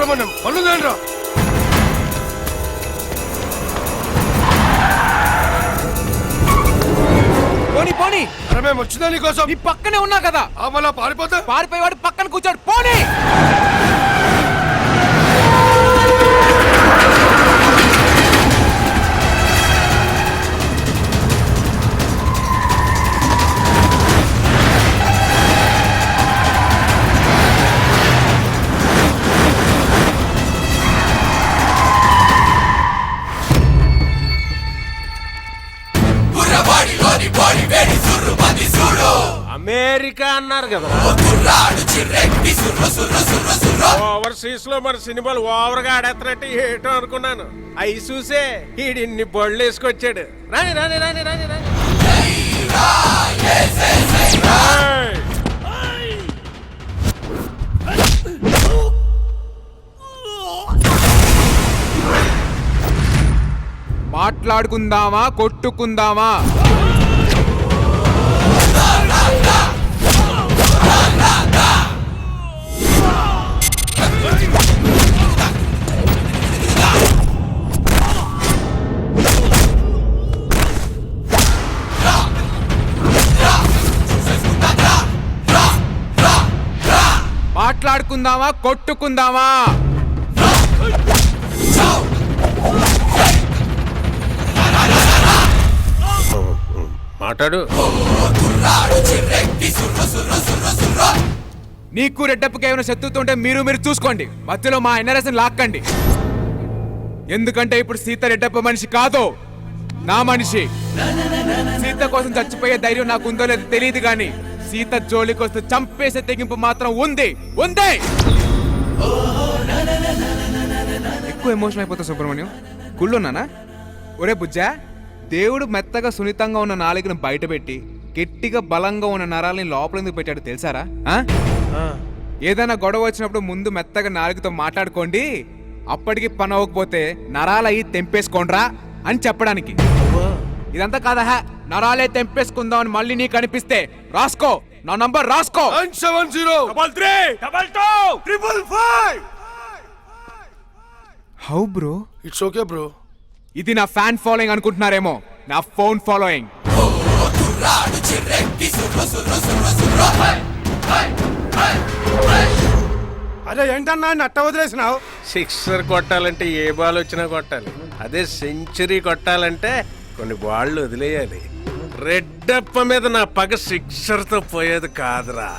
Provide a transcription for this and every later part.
సుబ్రహ్మణ్యం పళ్ళు తేండ్రా. పోనీ పోనీ. అరే మేము వచ్చిందా నీకోసం. నీ పక్కనే ఉన్నా కదా. మళ్ళా పారిపోతే పారిపోయేవాడు పక్కన కూర్చోడు. పోనీ. అమెరికా అన్నారు కదా, ఓవర్సీస్ లో మన సినిమాలు ఓవర్ గా ఆడేస్తున్నట్టు ఏటో అనుకున్నాను. అవి చూసే ఈడిన్ని బొళ్ళు వేసుకొచ్చాడు. రాని రాని రాని రాని రాని మాట్లాడుకుందామా కొట్టుకుందామా? మాట్లాడుకుందామా కొట్టుకుందామా? మాట్లాడు. నీకు రెడ్డప్పకి ఏమైనా శత్రుత్వం ఉంటే మీరు చూసుకోండి. మధ్యలో మా ఎన్ఆర్ఎస్ లాక్కండి. ఎందుకంటే ఇప్పుడు సీత రెడ్డప్ప మనిషి కాదు, నా మనిషి. సీత కోసం చచ్చిపోయే ధైర్యం నాకు ఉందో లేదో తెలియదు కానీ సీత జోలికి వస్తే చంపేసే తెగింపు మాత్రం ఉంది. ఎక్కువ ఎమోషన్ అయిపోతా సుబ్రహ్మణ్యం. కుళ్ళున్నానా? ఒరే బుజ్జా, దేవుడు మెత్తగా సున్నితంగా ఉన్న నాలుకను బయట పెట్టి గట్టిగా బలంగా ఉన్న నరాలని లోపల ఎందుకు పెట్టాడు తెలుసారా? ఏదైనా గొడవ వచ్చినప్పుడు ముందు మెత్తగా నాలుగుతో మాట్లాడుకోండి, అప్పటికి పని అవ్వకపోతే నరాలు అయ్యి తెంపేసుకోండ్రా అని చెప్పడానికి. ఇదంతా కాదా నరాలే తెంపేసుకుందాం అని మళ్ళీ నీకు అనిపిస్తే రాసుకో, నా నంబర్ రాసుకో. 970332255. How bro? It's okay bro. ఇది నా ఫ్యాన్ ఫాలోయింగ్ అనుకుంటున్నారేమో, నా ఫోన్ ఫాలోయింగ్. అదే ఏంటన్నా నట్ట వదిలేసినావు? సిక్సర్ కొట్టాలంటే ఏ బాల్ వచ్చినా కొట్టాలి. అదే సెంచరీ కొట్టాలంటే కొన్ని బాళ్ళు వదిలేయాలి. రెడ్డప్ప మీద నా పగ సిక్సర్ తో పోయేది కాదురా,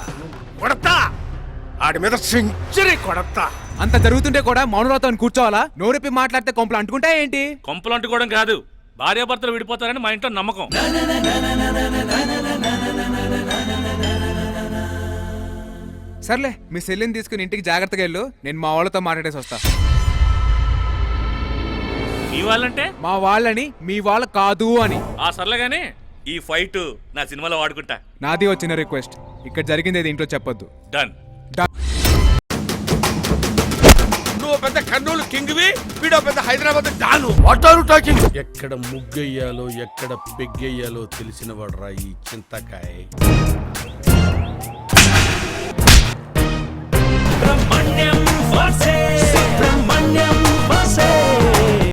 కొడతా. ఆడి మీద సెంచరీ కొడతా. అంత జరుగుతుంటే కూడా మౌనరాతో కూర్చోవాలా? నోరెప్పి మాట్లాడితే కొంపలు అంటుకుంటా ఏంటి? కొంపలు అంటుకోవడం కాదు, భార్యాభర్తలు విడిపోతారని మా ఇంట్లో నమ్మకం. సర్లే, మీ సెల్లిని తీసుకుని ఇంటికి జాగ్రత్తగా వెళ్ళు. నేను మా వాళ్ళతో మాట్లాడేసి వస్తా. మీ వాళ్ళంటే మా వాళ్ళని మీ వాళ్ళ కాదు అని. ఆ సర్లేగాని ఈ ఫైట్ నా సినిమాలో వాడుకుంటా. నాది వచ్చిన రిక్వెస్ట్, ఇక్కడ జరిగింది ఏది ఇంట్లో చెప్పొద్దు. డన్. నువ్వు పెద్ద కర్నూలు కింగ్వి, వీడో పెద్ద Hyderabad don. What are you talking? ఎక్కడ ముగ్గెయ్యాలో ఎక్కడ పెగ్గెయ్యాలో తెలిసిన వాడురా ఈ చింతకాయ. Brahmanyam versus